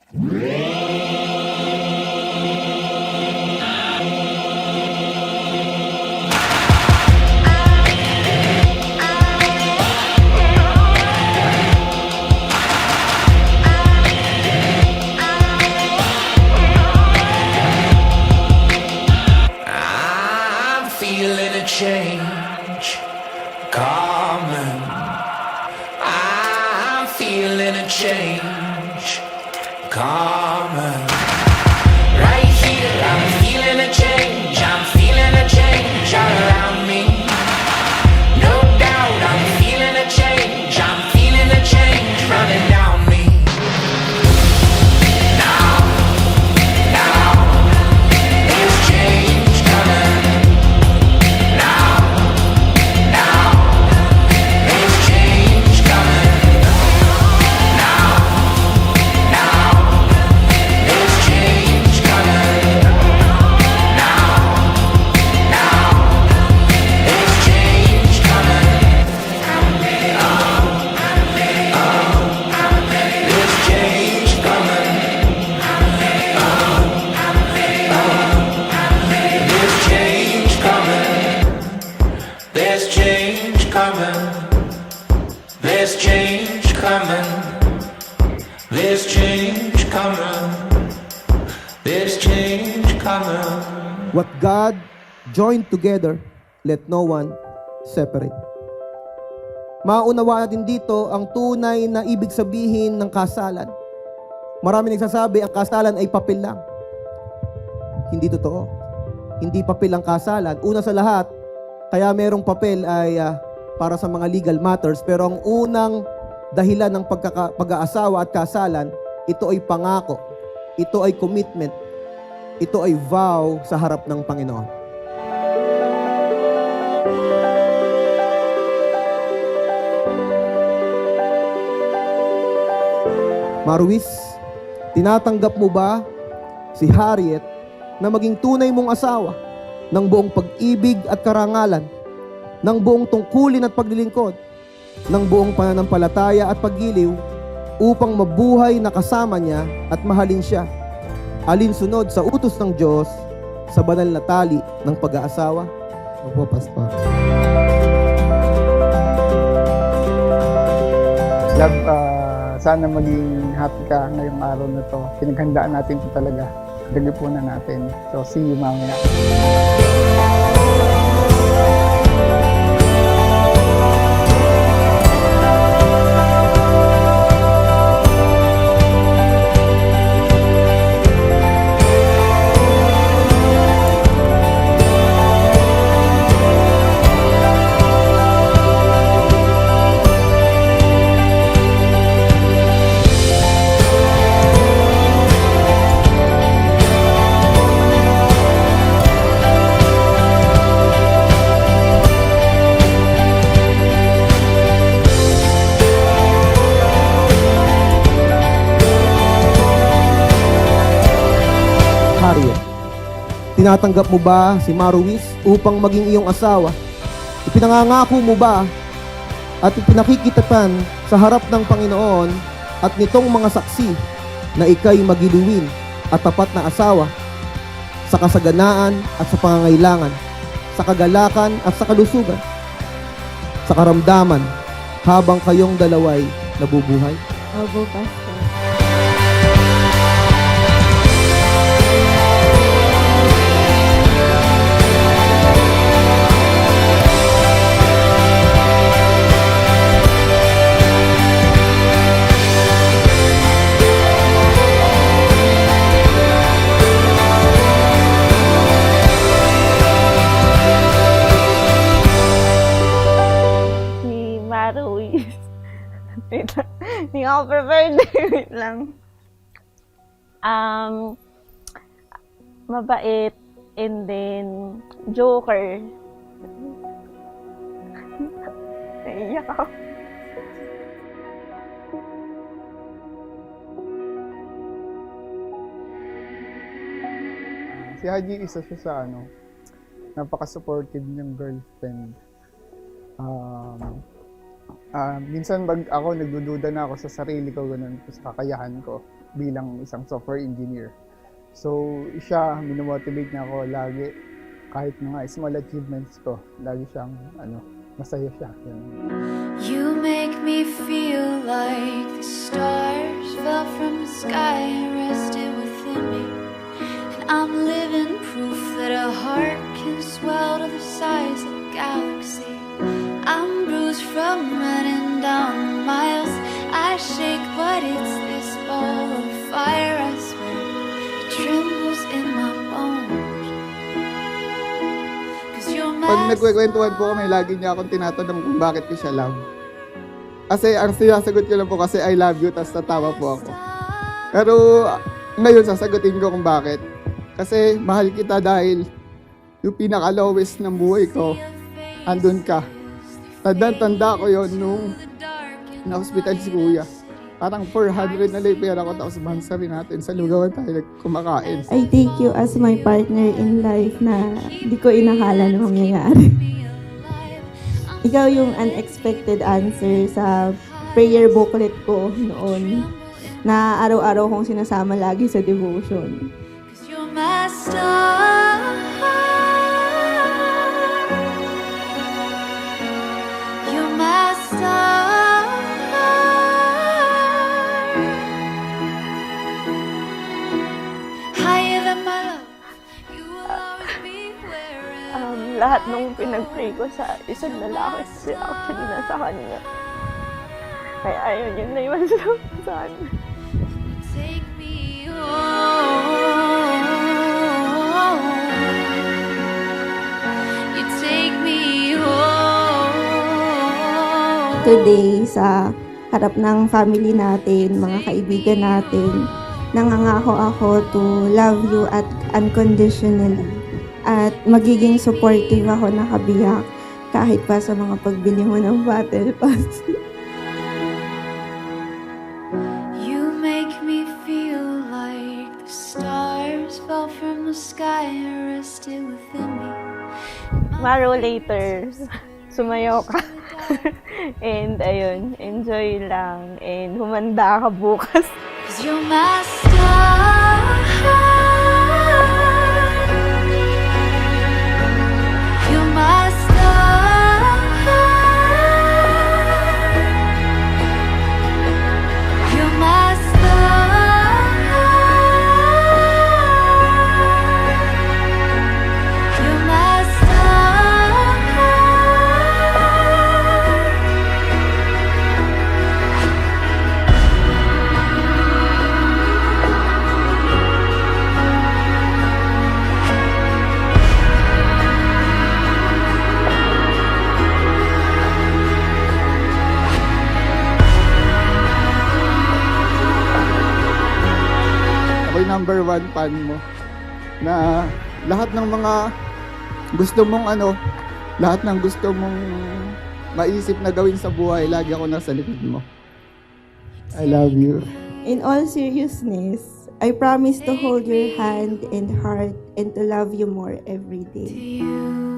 I'm feeling a change coming. I'm feeling a change coming. Right here, I'm feeling a change. I'm feeling a change all around me. No doubt, I'm feeling a change. I'm feeling a change running down me. Now, now, there's change coming. Now, now, there's change coming. Now, now, there's change coming. Now, now, there's change coming. There's change coming. There's change coming. There's change coming. There's change coming. There's change coming. There's change coming. What God joined together, let no one separate. Maunawaan natin dito ang tunay na ibig sabihin ng kasalan. Marami nagsasabi ang kasalan ay papel lang. Hindi totoo. Hindi papel ang kasalan. Una sa lahat, kaya merong papel ay para sa mga legal matters. Pero ang unang dahilan ng pag-aasawa at kasalan, ito ay pangako. Ito ay commitment. Ito ay vow sa harap ng Panginoon. Maruis, tinatanggap mo ba si Harriet na maging tunay mong asawa ng buong pag-ibig at karangalan, ng buong tungkulin at paglilingkod, ng buong pananampalataya at paggiliw upang mabuhay na kasama niya at mahalin siya, alinsunod sa utos ng Diyos sa banal na tali ng pag-aasawa? Opo, Pastor. Love, sana maging happy ka ngayong araw na to. Pinaghandaan natin ito talaga. Dalipunan natin. So, see you mamaya. Harriet, tinatanggap mo ba si Maruis upang maging iyong asawa? Ipinangangako mo ba at ipinakikitapan sa harap ng Panginoon at nitong mga saksi na ika'y magiliwin at tapat na asawa sa kasaganaan at sa pangangailangan, sa kagalakan at sa kalusugan, sa karamdaman habang kayong dalaway nabubuhay? Opo, Pastor. Maruis. Wait lang. Hindi ako prepared. Wait lang. Mabait. And then, joker. Naiiyak ako. Si Haji, isa siya sa napaka-supportive niyang girlfriend. Minsan ako nagdududa na ako sa sarili ko, ganun, sa kakayahan ko. bilang isang software engineer. So, siya, minomotivate niya ako lagi. Kahit mga small achievements ko, lagi siyang, masaya siya. Ganun. You make me feel like the stars fell from the sky and rested within me. And I'm living proof that a heart can swell to the size of a galaxy. I'm bruised from running down the miles I shake, but it's this ball of fire, I swear. It trembles in my bones. 'Cause you're my Pag nagkwekwentuhan po kami, lagi niya akong tinatanong kung bakit ko siya love. Kasi ang sinasagot ko lang po kasi I love you, tapos tatawa po ako. Pero ngayon sasagutin ko kung bakit. Kasi mahal kita dahil yung pinaka-lowest ng buhay ko, andun ka. Tanda ko yon nung na-hospital si Kuya. Parang 400 na lang yung pera ko, tapos bansari natin sa lugawan tayo kumakain. I take you as my partner in life na di ko inakala na mangyayari. Ikaw yung unexpected answer sa prayer booklet ko noon na araw-araw kong sinasama lagi sa devotion. 'Cause you're my star. You're my star. Higher than my love. You will always be where Lahat nung pinag-pray ko sa isang lalaki, actually nasa kanya. Kaya ayun, yun na yung sa kanya. take me home. You take me home. Today, sa harap ng family natin, mga kaibigan natin, nangangako ako to love you at unconditionally. At magiging supportive ako na kabiyak kahit pa sa mga pagbili mo ng battle pass. You make me feel like the stars fell from the sky and rested within me. Maro later, sumayaw ka. And ayun, enjoy lang. And humanda ka bukas. 'Cause you're my star. You're my star. You're my star. You're my star. Ako'y number 1 fan mo. Na lahat ng mga gusto mong lahat ng gusto mong maisip na gawin sa buhay, lagi ako nasa likod mo. I love you. In all seriousness, I promise to hold your hand and heart and to love you more every day. You